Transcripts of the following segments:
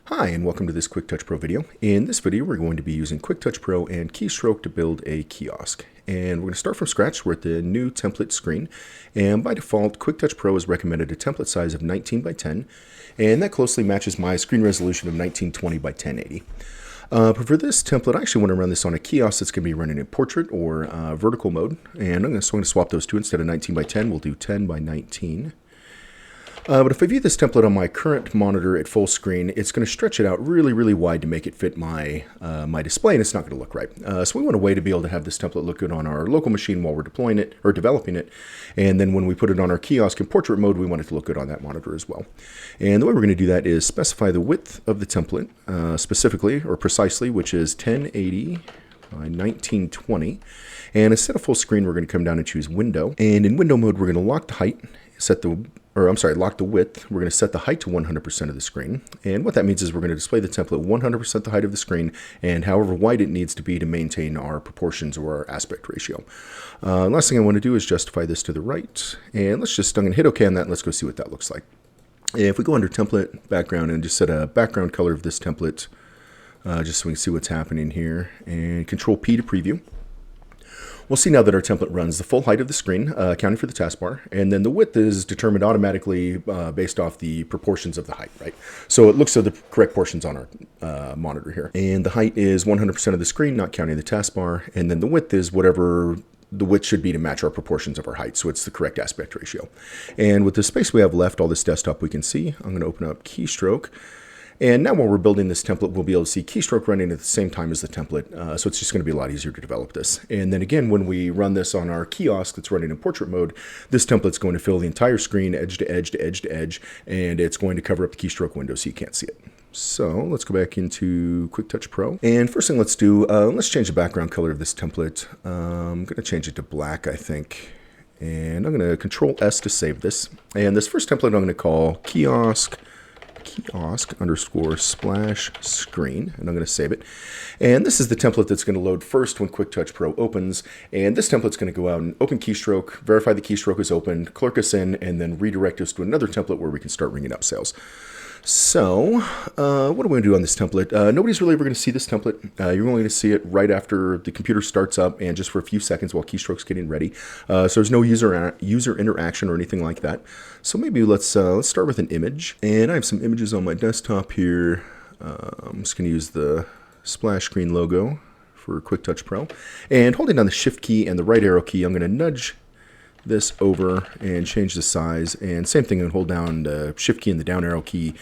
Hi, and welcome to this QwikTouchPro video. In this video, we're going to be using QwikTouchPro and Keystroke to build a kiosk. And we're going to start from scratch. We're at the new template screen. And by default, QwikTouchPro is recommended a template size of 19 by 10. And that closely matches my screen resolution of 1920 by 1080. But for this template, I actually want to run this on a kiosk that's going to be running in portrait or vertical mode. And I'm going to swap those two. Instead of 19 by 10, we'll do 10 by 19. But if I view this template on my current monitor at full screen, it's going to stretch it out really wide to make it fit my my display, and it's not going to look right. So we want a way to be able to have this template look good on our local machine while we're deploying it or developing it. And then when we put it on our kiosk in portrait mode, we want it to look good on that monitor as well. And the way we're going to do that is specify the width of the template specifically or precisely, which is 1080 by 1920. And instead of full screen, we're going to come down and choose window. And in window mode, we're going to lock the height, lock the width. We're going to set the height to 100% of the screen. And what that means is we're going to display the template 100% the height of the screen and however wide it needs to be to maintain our proportions or our aspect ratio. Last thing I want to do is justify this to the right. And I'm going to hit OK on that and let's go see what that looks like. And if we go under template background and just set a background color of this template, just so we can see what's happening here, and Control P to preview. We'll see now that our template runs the full height of the screen, accounting for the taskbar, and then the width is determined automatically based off the proportions of the height, right? So it looks at the correct portions on our monitor here. And the height is 100% of the screen, not counting the taskbar, and then the width is whatever the width should be to match our proportions of our height, so it's the correct aspect ratio. And with the space we have left, all this desktop we can see, I'm going to open up Keystroke. And now while we're building this template, we'll be able to see Keystroke running at the same time as the template. So it's just going to be a lot easier to develop this. And then again, when we run this on our kiosk that's running in portrait mode, this template's going to fill the entire screen edge to edge to edge to edge, and it's going to cover up the keystroke window so you can't see it. So let's go back into QwikTouchPro. And first thing let's do, let's change the background color of this template. I'm going to change it to black, I think. And I'm going to Control S to save this. And this first template I'm going to call kiosk _ splash screen, and I'm going to save it. And this is the template that's going to load first when QwikTouchPro opens. And this template's going to go out and open Keystroke, verify the keystroke is opened, clerk us in, and then redirect us to another template where we can start ringing up sales. So, what are we going to do on this template? Nobody's really ever going to see this template. You're only going to see it right after the computer starts up and just for a few seconds while Keystroke's getting ready. So there's no user interaction or anything like that. So maybe let's start with an image. And I have some images on my desktop here. I'm just going to use the splash screen logo for QwikTouchPro. And holding down the Shift key and the right arrow key, I'm going to nudge this over and change the size, and same thing, and hold down the Shift key and the down arrow key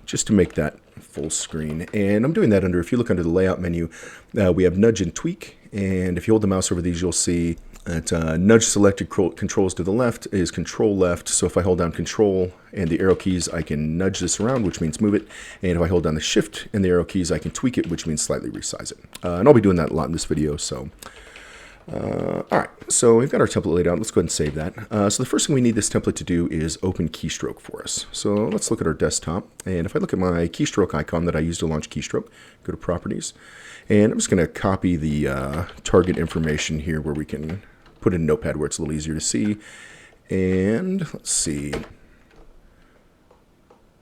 just to make that full screen. And I'm doing that under, if you look under the layout menu, we have nudge and tweak, and if you hold the mouse over these, you'll see that nudge selected controls to the left is control left. So if I hold down control and the arrow keys, I can nudge this around, which means move it. And if I hold down the Shift and the arrow keys, I can tweak it, which means slightly resize it. And I'll be doing that a lot in this video, so all right, so we've got our template laid out. Let's go ahead and save that. So the first thing we need this template to do is open Keystroke for us. So let's look at our desktop. And if I look at my Keystroke icon that I use to launch Keystroke, go to Properties. And I'm just going to copy the target information here where we can put in Notepad where it's a little easier to see. And let's see.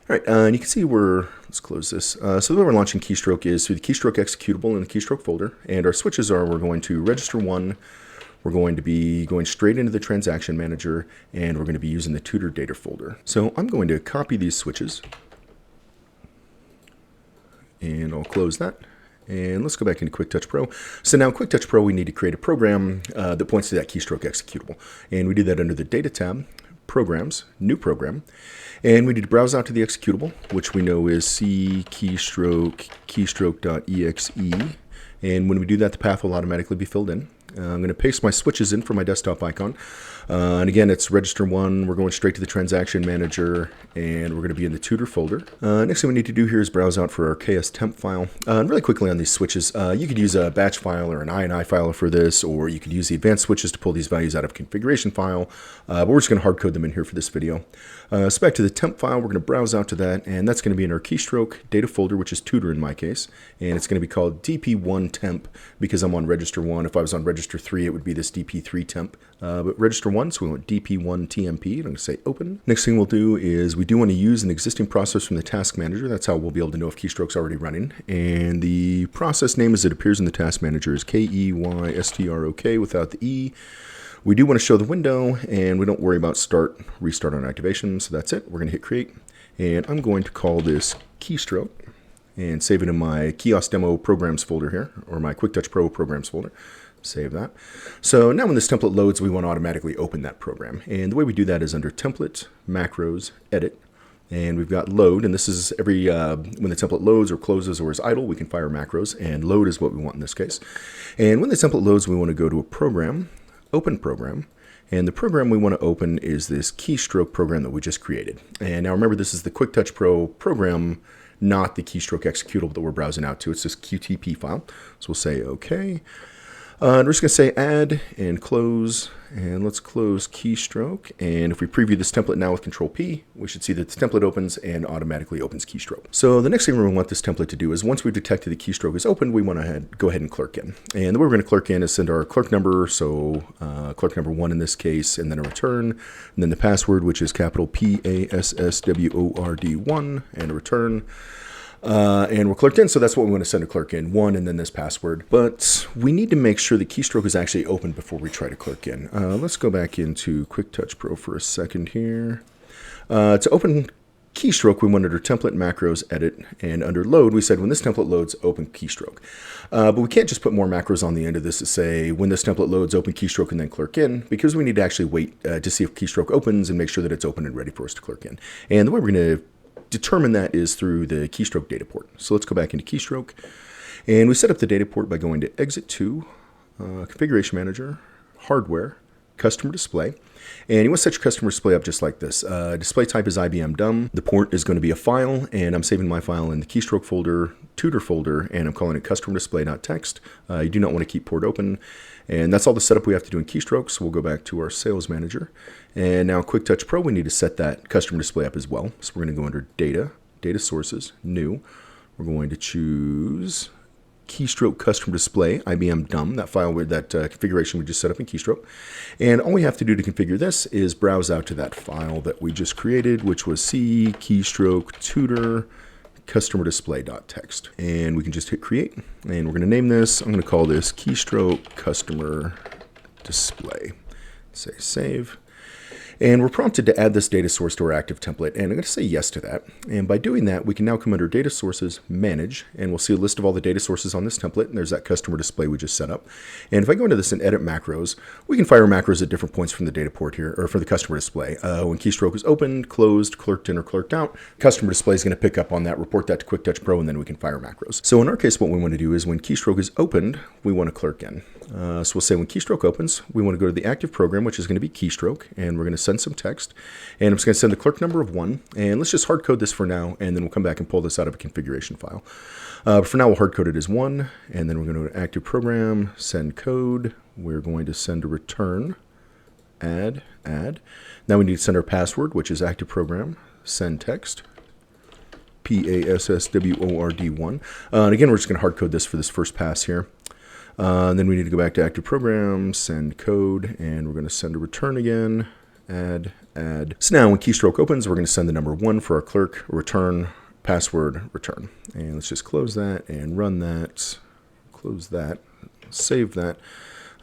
All right, and you can see let's close this. So the way we're launching Keystroke is through the Keystroke executable in the Keystroke folder. And our switches are, we're going to register 1, we're going to be going straight into the transaction manager, and we're going to be using the tutor data folder. So I'm going to copy these switches, and I'll close that. And let's go back into QwikTouchPro. So now in QwikTouchPro, we need to create a program that points to that Keystroke executable. And we do that under the Data tab, Programs, New Program. And we need to browse out to the executable, which we know is C keystroke, keystroke.exe. And when we do that, the path will automatically be filled in. I'm going to paste my switches in for my desktop icon. And again, it's register 1. We're going straight to the transaction manager, and we're going to be in the tutor folder. Next thing we need to do here is browse out for our KS temp file. And really quickly on these switches, you could use a batch file or an INI file for this, or you could use the advanced switches to pull these values out of a configuration file. But we're just going to hard code them in here for this video. So back to the temp file, we're going to browse out to that, and that's going to be in our Keystroke data folder, which is tutor in my case. And it's going to be called DP1 temp because I'm on register 1. If I was on register 3, it would be this DP3 temp. But register one, so we want DP1TMP. I'm going to say open. Next thing we'll do is we do want to use an existing process from the task manager. That's how we'll be able to know if keystroke's already running. And the process name as it appears in the task manager is KEYSTROK without the E. We do want to show the window, and we don't worry about restart on activation, so that's it. We're going to hit create, and I'm going to call this keystroke and save it in my KIOSK demo programs folder here, or my QwikTouchPro programs folder. Save that. So now when this template loads, we want to automatically open that program. And the way we do that is under template, macros, edit, and we've got load, and this is when the template loads or closes or is idle, we can fire macros, and load is what we want in this case. And when the template loads, we want to go to a program, open program, and the program we want to open is this keystroke program that we just created. And now remember, this is the QwikTouchPro program, not the keystroke executable that we're browsing out to. It's this QTP file. So we'll say OK. And we're just going to say add and close, and let's close keystroke. And if we preview this template now with Control P, we should see that this template opens and automatically opens keystroke. So the next thing we want this template to do is once we've detected the keystroke is open, we want to go ahead and clerk in. And the way we're going to clerk in is send our clerk number, so clerk number 1 in this case, and then a return, and then the password, which is capital PASSWORD1, and a return. And we're clerked in, so that's what we want to send a clerk in, 1 and then this password. But we need to make sure the keystroke is actually open before we try to clerk in. Let's go back into QwikTouchPro for a second here. To open keystroke, we went under template, macros, edit, and under load, we said when this template loads, open keystroke. But we can't just put more macros on the end of this to say when this template loads, open keystroke and then clerk in, because we need to actually wait to see if keystroke opens and make sure that it's open and ready for us to clerk in. And the way we're going to determine that is through the keystroke data port. So let's go back into keystroke, and we set up the data port by going to exit to configuration manager, hardware, customer display, and you want to set your customer display up just like this. Display type is IBM dumb. The port is going to be a file, and I'm saving my file in the keystroke folder, tutor folder, and I'm calling it customer display.txt. You do not want to keep port open, and that's all the setup we have to do in keystroke. So we'll go back to our sales manager, and now QwikTouchPro, we need to set that customer display up as well. So we're going to go under data, data sources, new. We're going to choose keystroke customer display, IBM dumb, that file with that configuration we just set up in keystroke. And all we have to do to configure this is browse out to that file that we just created, which was C keystroke tutor customer display.txt. And we can just hit create, and we're going to name this. I'm going to call this keystroke customer display. Say save. And we're prompted to add this data source to our active template, and I'm going to say yes to that. And by doing that, we can now come under Data Sources, Manage, and we'll see a list of all the data sources on this template, and there's that customer display we just set up. And if I go into this and edit macros, we can fire macros at different points from the data port here, or for the customer display. When keystroke is opened, closed, clerked in, or clerked out, customer display is going to pick up on that, report that to QwikTouchPro, and then we can fire macros. So in our case, what we want to do is when keystroke is opened, we want to clerk in. So we'll say when keystroke opens, we want to go to the active program, which is going to be keystroke, and we're going to send some text. And I'm just going to send the clerk number of 1, and let's just hard code this for now, and then we'll come back and pull this out of a configuration file. But for now, we'll hard code it as 1, and then we're going to go to active program, send code. We're going to send a return, add. Now we need to send our password, which is active program, send text, PASSWORD1. And again, we're just going to hard code this for this first pass here. Then we need to go back to active program, send code, and we're going to send a return again, add. So now when keystroke opens, we're going to send the number 1 for our clerk, return, password, return. And let's just close that and run that, close that, save that.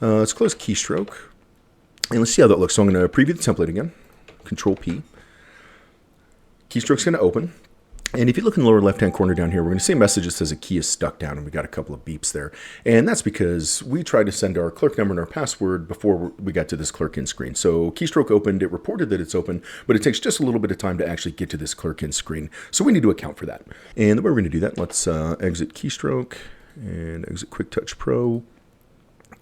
Let's close keystroke, and let's see how that looks. So I'm going to preview the template again, Control P. Keystroke's going to open. And if you look in the lower left-hand corner down here, we're going to see a message that says a key is stuck down, and we got a couple of beeps there. And that's because we tried to send our clerk number and our password before we got to this clerk in screen. So keystroke opened, it reported that it's open, but it takes just a little bit of time to actually get to this clerk in screen. So we need to account for that. And the way we're going to do that, let's exit keystroke and exit QwikTouchPro.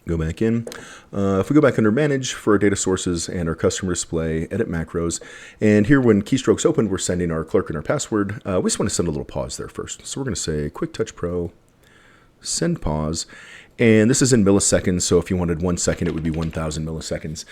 Go back in. If we go back under Manage for our data sources and our customer display, edit macros, and here when keystrokes opened, we're sending our clerk and our password. We just want to send a little pause there first. So we're going to say QwikTouchPro, send pause, And this is in milliseconds, so if you wanted 1 second, it would be 1,000 milliseconds.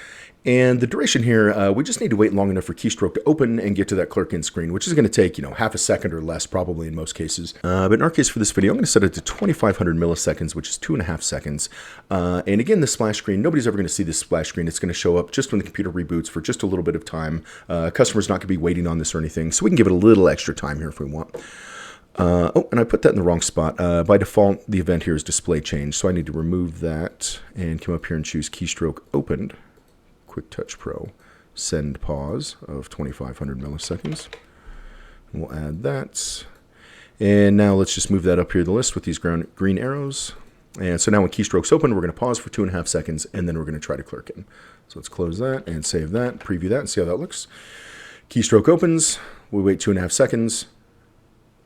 And the duration here, we just need to wait long enough for keystroke to open and get to that clerk in screen, which is going to take, half a second or less, probably in most cases. But in our case for this video, I'm going to set it to 2,500 milliseconds, which is 2.5 seconds. And again, the splash screen, nobody's ever going to see this splash screen. It's going to show up just when the computer reboots for just a little bit of time. Customer's not going to be waiting on this or anything, so we can give it a little extra time here if we want. And I put that in the wrong spot. By default, the event here is display change, so I need to remove that and come up here and choose keystroke opened. QwikTouchPro send pause of 2,500 milliseconds. And we'll add that. And now let's just move that up here the list with these green arrows. And so now when keystroke's open, we're going to pause for 2.5 seconds, and then we're going to try to clerk in. So let's close that and save that, preview that, and see how that looks. Keystroke opens. We wait 2.5 seconds.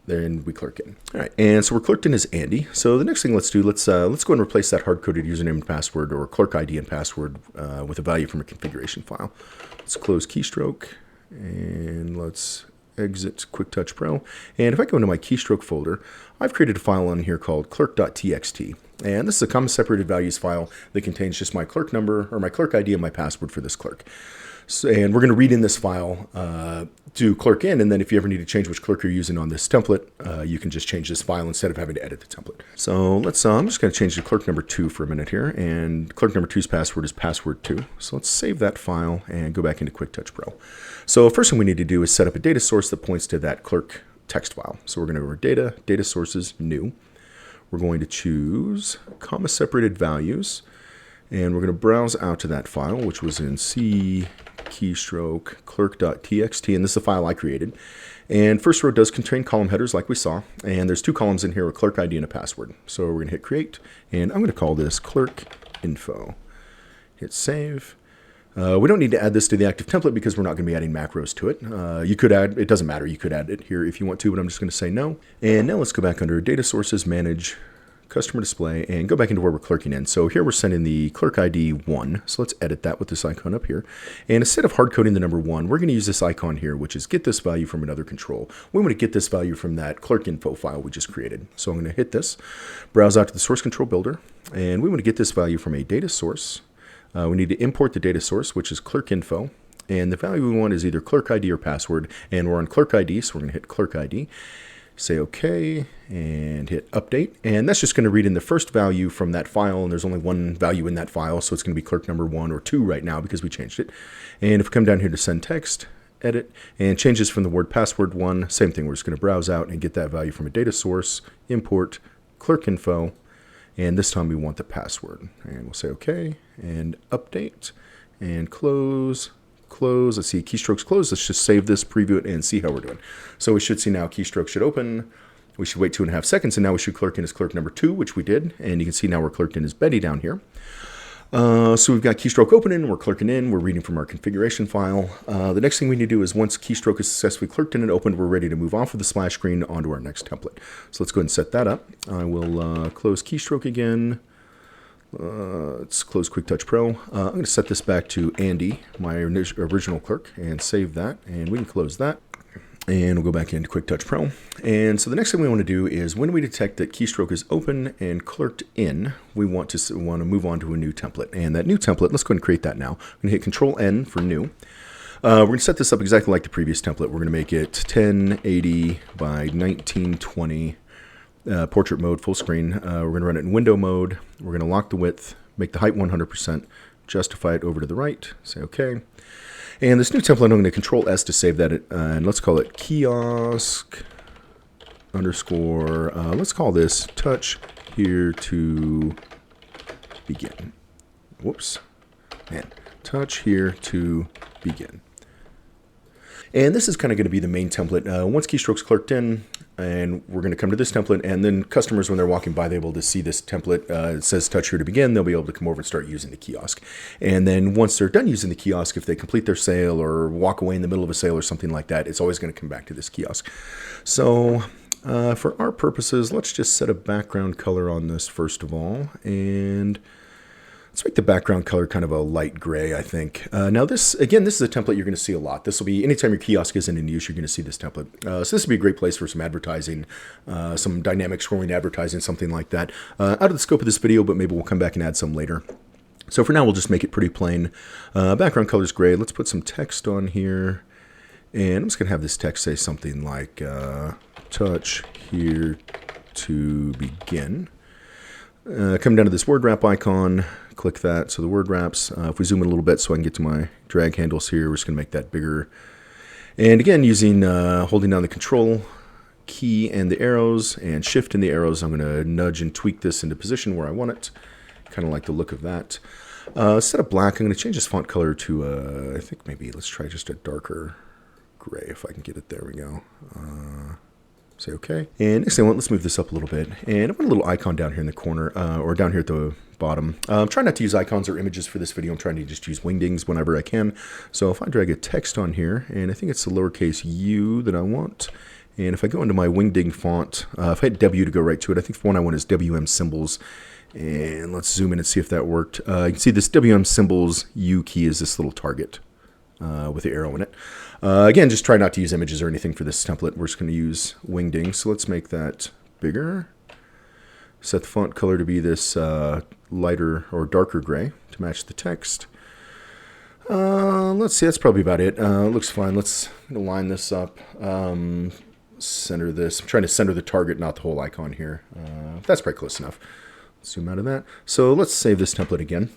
Then we clerk in. All right, and so we're clerked in as Andy. So the next thing let's do, let's go and replace that hard-coded username and password, or clerk ID and password, with a value from a configuration file. Let's close keystroke, and let's exit QwikTouchPro. And if I go into my keystroke folder, I've created a file on here called clerk.txt. And this is a comma separated values file that contains just my clerk number, or my clerk ID, and my password for this clerk. So, and we're going to read in this file to clerk in, and then if you ever need to change which clerk you're using on this template, you can just change this file instead of having to edit the template. So let's, I'm just going to change to clerk number 2 for a minute here, and clerk number 2's password is password2. So let's save that file and go back into QwikTouchPro. So first thing we need to do is set up a data source that points to that clerk text file. So we're going to go over data sources, new. We're going to choose comma separated values, and we're going to browse out to that file, which was in C keystroke clerk.txt, and this is the file I created. And first row does contain column headers like we saw, and there's 2 columns in here, a clerk ID and a password. So we're going to hit create, and I'm going to call this clerk info. Hit save. We don't need to add this to the active template because we're not going to be adding macros to it. You could add, it doesn't matter, you could add it here if you want to, but I'm just going to say no. And now let's go back under data sources, manage customer display, and go back into where we're clerking in. So here we're sending the clerk ID 1. So let's edit that with this icon up here. And instead of hard coding the number 1, we're going to use this icon here, which is get this value from another control. We want to get this value from that clerk info file we just created. So I'm going to hit this, browse out to the source control builder, and we want to get this value from a data source. We need to import the data source, which is clerk info. And the value we want is either clerk ID or password. And we're on clerk ID, so we're going to hit clerk ID. Say OK, and hit update. And that's just going to read in the first value from that file, and there's only one value in that file, so it's going to be clerk number 1 or 2 right now because we changed it. And if we come down here to send text, edit, and changes from the word password 1, same thing. We're just going to browse out and get that value from a data source, import clerk info, and this time we want the password. And we'll say OK, and update, and close. Let's see, keystrokes closed. Let's just save this, preview it, and see how we're doing. So we should see now keystroke should open. We should wait 2.5 seconds, and now we should clerk in as clerk number 2, which we did. And you can see now we're clerked in as Betty down here. So we've got keystroke opening, we're clerking in, we're reading from our configuration file. The next thing we need to do is once keystroke is successfully clerked in and opened, we're ready to move off of the splash screen onto our next template. So let's go ahead and set that up. I will close keystroke again. Let's close QwikTouchPro. I'm going to set this back to Andy, my original clerk, and save that. And we can close that. And we'll go back into QwikTouchPro. And so the next thing we want to do is when we detect that keystroke is open and clerked in, we want to move on to a new template. And that new template, let's go ahead and create that now. I'm going to hit Control-N for new. We're going to set this up exactly like the previous template. We're going to make it 1080 by 1920. Portrait mode, full screen. We're going to run it in window mode. We're going to lock the width, make the height 100%, justify it over to the right, say OK. And this new template, I'm going to Control S to save that, and let's call it KIOSK underscore, let's call this touch here to begin. Whoops. Man, touch here to begin. And this is kind of going to be the main template. Once keystrokes clerked in, and we're going to come to this template, and then customers, when they're walking by, they're able to see this template. It says touch here to begin. They'll be able to come over and start using the kiosk. And then once they're done using the kiosk, if they complete their sale or walk away in the middle of a sale or something like that, it's always going to come back to this kiosk. So for our purposes, let's just set a background color on this first of all. And Let's make the background color kind of a light gray, I think. Now this, again, this is a template you're going to see a lot. This will be, anytime your kiosk isn't in use, you're going to see this template. So this would be a great place for some advertising, some dynamic scrolling advertising, something like that. Out of the scope of this video, but maybe we'll come back and add some later. So for now, we'll just make it pretty plain. Background color is gray. Let's put some text on here. And I'm just going to have this text say something like, touch here to begin. Come down to this word wrap icon, click that so the word wraps. If we zoom in a little bit so I can get to my drag handles here, we're just going to make that bigger. And again, using holding down the control key and the arrows and shift in the arrows, I'm going to nudge and tweak this into position where I want it. Kind of like the look of that. Instead of black, I'm going to change this font color to, I think maybe let's try just a darker gray if I can get it. There we go. Say OK. And next thing I want, let's move this up a little bit. And I want a little icon down here in the corner, or down here at the bottom. I'm trying not to use icons or images for this video. I'm trying to just use wingdings whenever I can. So if I drag a text on here, and I think it's the lowercase u that I want. And if I go into my wingding font, if I hit W to go right to it, I think the one I want is WM symbols. And let's zoom in and see if that worked. You can see this WM symbols U key is this little target with the arrow in it. Again, just try not to use images or anything for this template. We're just going to use wingding. So let's make that bigger. Set the font color to be this lighter or darker gray to match the text. Let's see, that's probably about it. Looks fine. Let's line this up. Center this. I'm trying to center the target, not the whole icon here. That's probably close enough. Zoom out of that. So let's save this template again.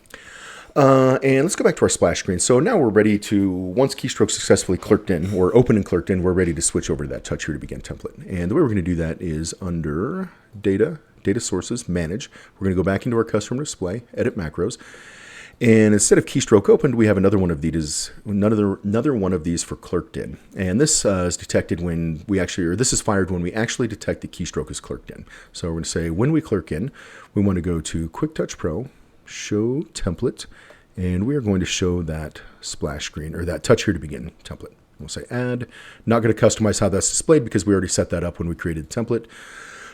And let's go back to our splash screen. So now we're ready to, once keystroke successfully clerked in, or open and clerked in, we're ready to switch over to that touch here to begin template. And the way we're going to do that is under Data, Data Sources, Manage. We're going to go back into our customer display, Edit Macros. And instead of keystroke opened, we have another one of these, another one of these for clerked in. And this is detected when we actually, or this is fired when we actually detect the keystroke is clerked in. So we're going to say when we clerk in, we want to go to QwikTouchPro, Show Template, and we are going to show that splash screen, or that touch here to begin template. We'll say add. Not going to customize how that's displayed because we already set that up when we created the template.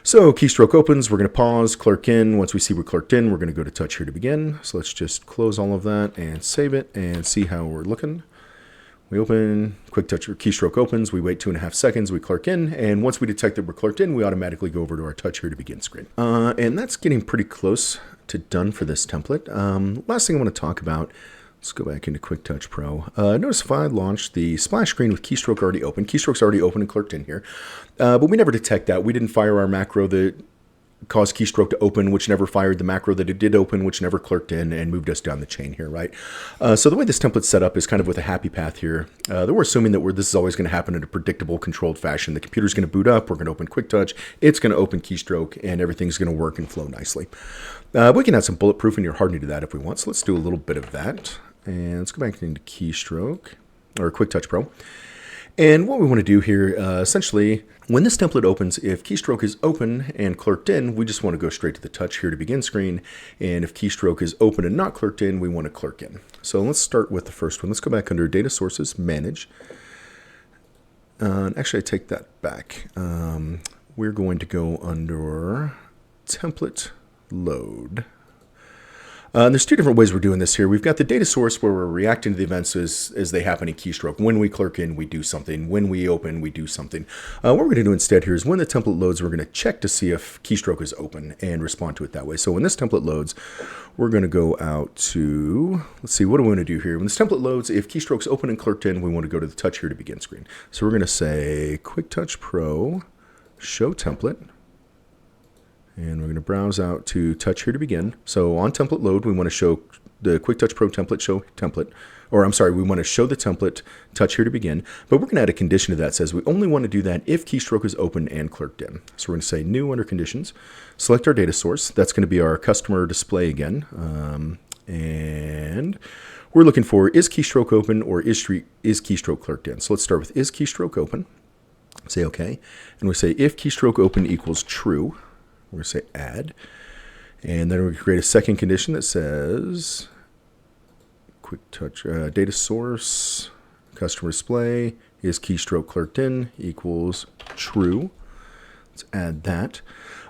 So keystroke opens, we're going to pause, clerk in. Once we see we're clerked in, we're going to go to touch here to begin. So let's just close all of that and save it and see how we're looking. We open, quick touch keystroke opens, we wait 2.5 seconds, we clerk in, and once we detect that we're clerked in, we automatically go over to our touch here to begin screen. And that's getting pretty close to done for this template. Last thing I want to talk about, let's go back into QwikTouchPro. Notice if I launch the splash screen with keystroke already open, keystroke's already open and clerked in here, but we never detect that. We didn't fire our macro that caused keystroke to open, which never fired the macro that it did open, which never clerked in and moved us down the chain here, right? So the way this template's set up is kind of with a happy path here. That we're assuming that this is always going to happen in a predictable, controlled fashion. The computer's going to boot up, we're going to open QwikTouch, it's going to open keystroke, and everything's going to work and flow nicely. We can add some bulletproofing or hardening to that if we want, so let's do a little bit of that. And let's go back into keystroke, or QwikTouchPro. And what we want to do here, essentially, when this template opens, if keystroke is open and clerked in, we just want to go straight to the touch here to begin screen. And if keystroke is open and not clerked in, we want to clerk in. So let's start with the first one. Let's go back under Data Sources, Manage. Actually, I take that back. We're going to go under Template Load. There's two different ways we're doing this here. We've got the data source where we're reacting to the events as they happen in keystroke. When we clerk in, we do something. When we open, we do something. What we're going to do instead here is when the template loads, we're going to check to see if keystroke is open and respond to it that way. So when this template loads, we're going to go out to, let's see, what do we want to do here? When this template loads, if keystroke's open and clerked in, we want to go to the touch here to begin screen. So we're going to say QwikTouchPro, Show Template. And we're going to browse out to touch here to begin. So on template load, we want to show the QwikTouchPro template show template, or I'm sorry, we want to show the template touch here to begin, but we're going to add a condition to that. It says we only want to do that if keystroke is open and clerked in. So we're going to say new under conditions, select our data source. That's going to be our customer display again. And we're looking for is keystroke open or is keystroke clerked in. So let's start with is keystroke open. Say OK. And we say if keystroke open equals true. We're going to say add, and then we create a second condition that says quick touch data source customer display is keystroke clerked in equals true. Let's add that.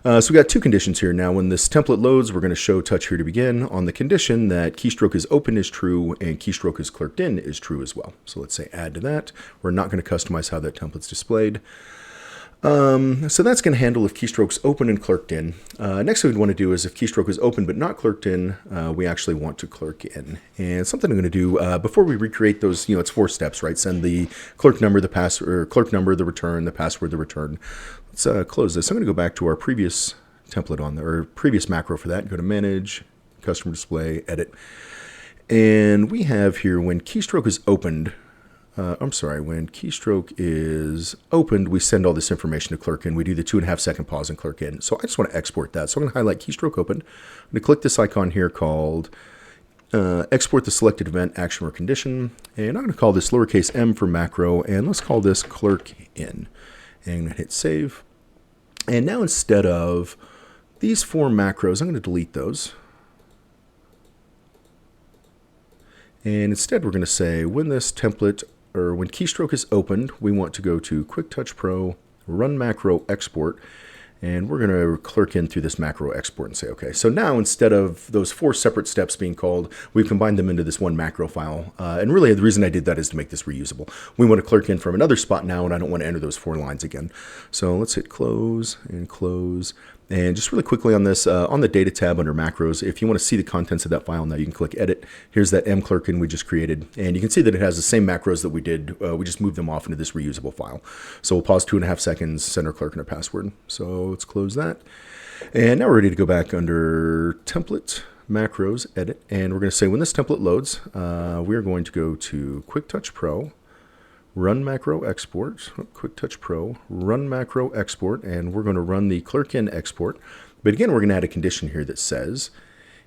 So we got two conditions here. Now, when this template loads, we're going to show touch here to begin on the condition that keystroke is open is true and keystroke is clerked in is true as well. So let's say add to that. We're not going to customize how that template's displayed. So that's going to handle if keystroke's open and clerked in. Next thing we'd want to do is if keystroke is open but not clerked in, we actually want to clerk in. And something I'm going to do before we recreate those, it's 4 steps, right? Send the clerk number, the password, clerk number, the return, the password, the return. Let's close this. I'm going to go back to our previous template on there, or previous macro for that. Go to Manage, Customer Display, Edit. And we have here when keystroke is opened, when keystroke is opened, we send all this information to clerk in. We do the 2.5 second pause and clerk in. So I just want to export that. So I'm going to highlight keystroke opened. I'm going to click this icon here called export the selected event, action, or condition. And I'm going to call this lowercase m for macro, and let's call this clerk in. And I'm going to hit save. And now instead of these 4 macros, I'm going to delete those. And instead we're going to say when this template, or when keystroke is opened, we want to go to QwikTouchPro, run macro export, and we're going to clerk in through this macro export and say, okay. So now instead of those 4 separate steps being called, we've combined them into this one macro file. And really the reason I did that is to make this reusable. We want to clerk in from another spot now, and I don't want to enter those 4 lines again. So let's hit close and close. And just really quickly on this, on the data tab under macros, if you want to see the contents of that file now, you can click edit. Here's that mclerkin we just created. And you can see that it has the same macros that we did. We just moved them off into this reusable file. So we'll pause 2.5 seconds, send our clerk and our password. So let's close that. And now we're ready to go back under template, macros, edit. And we're going to say when this template loads, we're going to go to QwikTouchPro, run macro export, QwikTouchPro, run macro export, and we're going to run the clerk in export. But again, we're going to add a condition here that says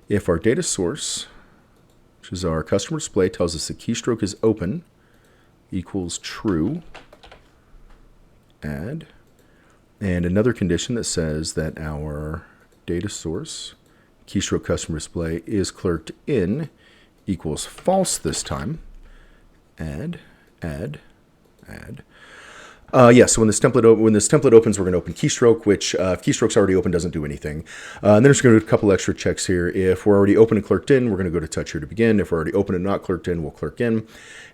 if our data source, which is our customer display, tells us the keystroke is open equals true, add, and another condition that says that our data source, keystroke customer display, is clerked in equals false this time, add. So when this template opens, we're going to open keystroke, which if keystroke's already open, doesn't do anything. And then there's going to be a couple extra checks here. If we're already open and clerked in, we're going to go to touch here to begin. If we're already open and not clerked in, we'll clerk in.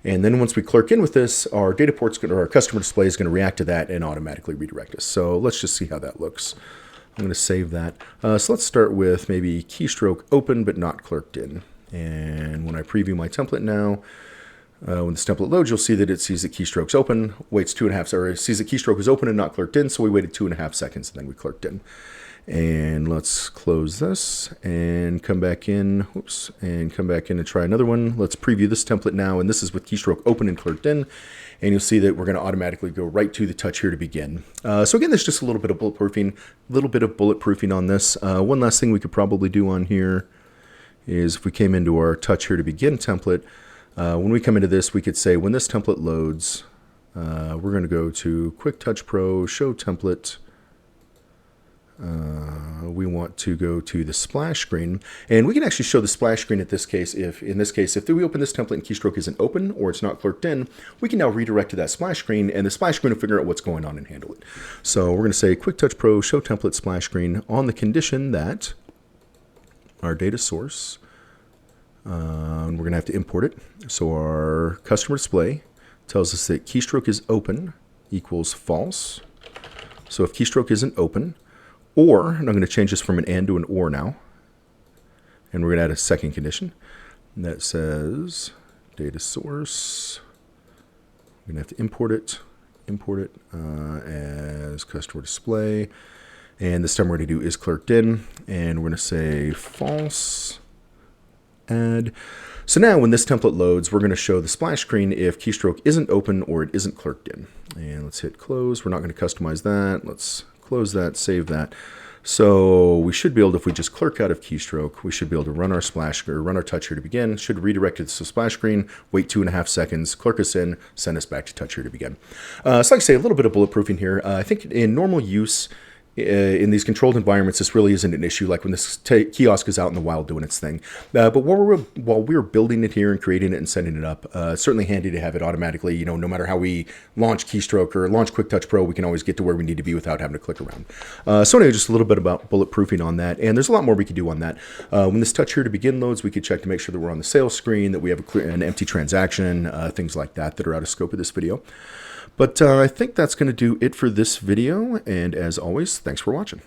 And then once we clerk in with this, our data port's going to, or our customer display is going to react to that and automatically redirect us. So let's just see how that looks. I'm going to save that. So let's start with maybe keystroke open but not clerked in. And when I preview my template now, when this template loads, you'll see that it sees that keystroke's open, waits 2.5, or it sees that keystroke is open and not clerked in, so we waited 2.5 seconds and then we clerked in. And let's close this and come back in, and come back in and try another one. Let's preview this template now, and this is with keystroke open and clerked in, and you'll see that we're going to automatically go right to the touch here to begin. So again, there's just a little bit of bulletproofing on this. One last thing we could probably do on here is if we came into our touch here to begin template, when we come into this, we could say when this template loads, we're going to go to QwikTouchPro, show template. We want to go to the splash screen, and we can actually show the splash screen in this case. If we open this template and keystroke isn't open or it's not clerked in, we can now redirect to that splash screen, and the splash screen will figure out what's going on and handle it. So we're going to say QwikTouchPro, show template splash screen on the condition that our data source, and we're going to have to import it. So our customer display tells us that keystroke is open equals false. So if keystroke isn't open, or, and I'm going to change this from an and to an or now, and we're going to add a second condition that says data source, we're going to have to import it as customer display, and this time we're going to do is clerked in, and we're going to say false, add. So now when this template loads, we're going to show the splash screen if keystroke isn't open or it isn't clerked in. And let's hit close. We're not going to customize that. Let's close that, save that. So we should be able to, if we just clerk out of keystroke, we should be able to run our splash or run our touch here to begin. Should redirect it to the splash screen, wait 2.5 seconds, clerk us in, send us back to touch here to begin. So like I say, a little bit of bulletproofing here. I think in normal use, in these controlled environments, this really isn't an issue, like when this kiosk is out in the wild doing its thing. But while we're building it here and creating it and setting it up, certainly handy to have it automatically. You know, no matter how we launch Keystroke or launch QwikTouchPro, we can always get to where we need to be without having to click around. So anyway, just a little bit about bulletproofing on that, and there's a lot more we could do on that. When this touch here to begin loads, we could check to make sure that we're on the sales screen, that we have an empty transaction, things like that that are out of scope of this video. But I think that's going to do it for this video, and as always, thanks for watching.